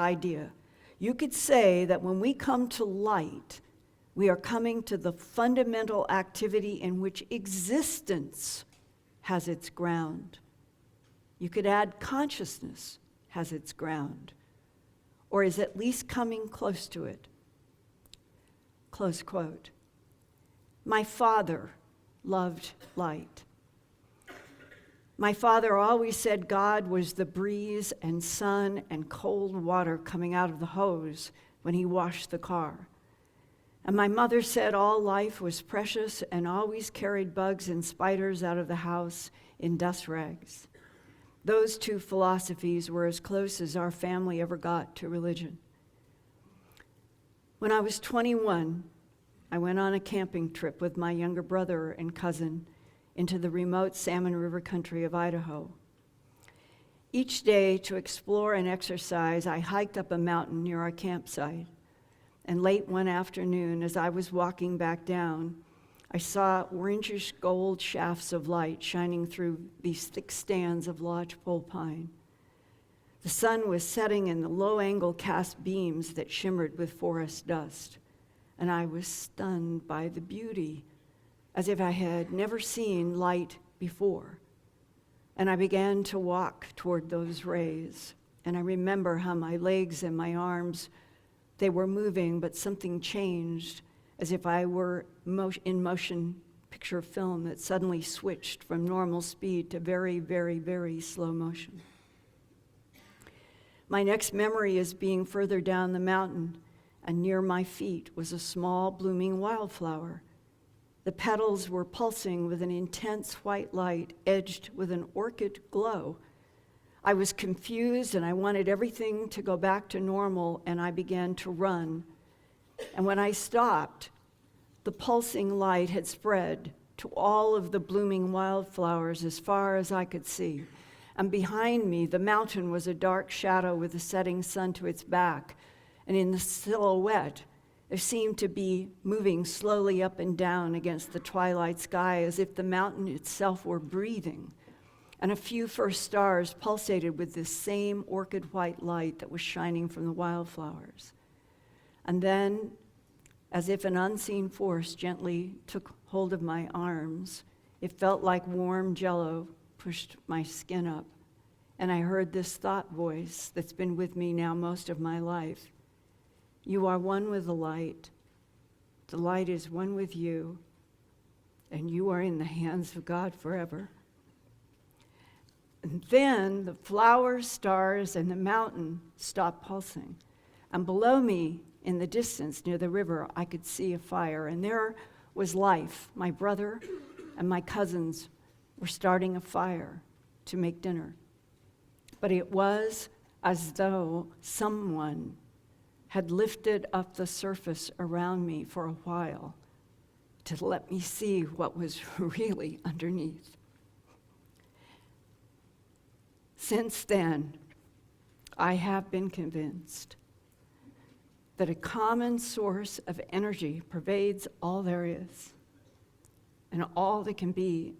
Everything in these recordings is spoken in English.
idea. You could say that when we come to light, we are coming to the fundamental activity in which existence has its ground. You could add consciousness has its ground, or is at least coming close to it. Close quote. My father loved light. My father always said God was the breeze and sun and cold water coming out of the hose when he washed the car. And my mother said all life was precious and always carried bugs and spiders out of the house in dust rags. Those two philosophies were as close as our family ever got to religion. When I was 21, I went on a camping trip with my younger brother and cousin into the remote Salmon River country of Idaho. Each day, to explore and exercise, I hiked up a mountain near our campsite. And late one afternoon, as I was walking back down, I saw orangish gold shafts of light shining through these thick stands of lodgepole pine. The sun was setting in the low-angle cast beams that shimmered with forest dust, and I was stunned by the beauty, as if I had never seen light before. And I began to walk toward those rays, and I remember how my legs and my arms, they were moving, but something changed, as if I were in motion picture film that suddenly switched from normal speed to very, very, very slow motion. My next memory is being further down the mountain, and near my feet was a small blooming wildflower. The petals were pulsing with an intense white light edged with an orchid glow. I was confused and I wanted everything to go back to normal, and I began to run. And when I stopped, the pulsing light had spread to all of the blooming wildflowers as far as I could see. And behind me, the mountain was a dark shadow with the setting sun to its back. And in the silhouette, there seemed to be moving slowly up and down against the twilight sky as if the mountain itself were breathing. And a few first stars pulsated with this same orchid white light that was shining from the wildflowers. And then, as if an unseen force gently took hold of my arms, it felt like warm jello pushed my skin up. And I heard this thought voice that's been with me now most of my life. You are one with the light. The light is one with you, and you are in the hands of God forever. And then the flowers, stars, and the mountain stopped pulsing. And below me, in the distance near the river, I could see a fire, and there was life. My brother and my cousins were starting a fire to make dinner. But it was as though someone had lifted up the surface around me for a while to let me see what was really underneath. Since then, I have been convinced that a common source of energy pervades all there is, and all that can be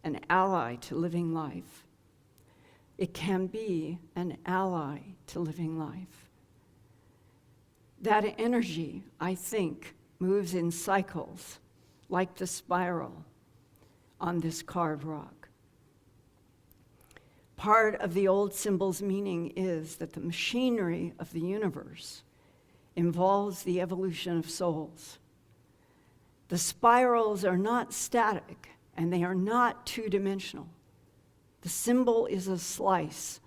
an ally to living life. It can be an ally to living life. That energy, I think, moves in cycles, like the spiral on this carved rock. Part of the old symbol's meaning is that the machinery of the universe involves the evolution of souls. The spirals are not static, and they are not two-dimensional. The symbol is a slice.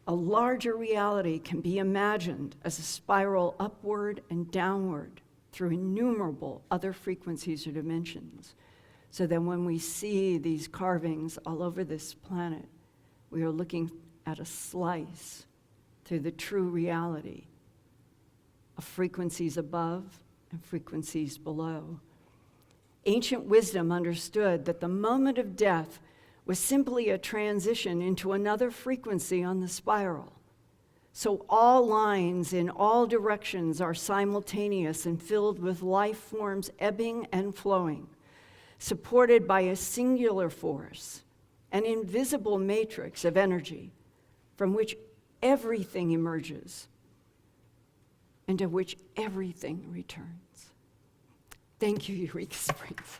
A larger reality can be imagined as a spiral upward and downward through innumerable other frequencies or dimensions. So that when we see these carvings all over this planet, we are looking at a slice through the true reality of frequencies above and frequencies below. Ancient wisdom understood that the moment of death was simply a transition into another frequency on the spiral. So all lines in all directions are simultaneous and filled with life forms ebbing and flowing, supported by a singular force, an invisible matrix of energy from which everything emerges, and to which everything returns. Thank you, Eureka Springs.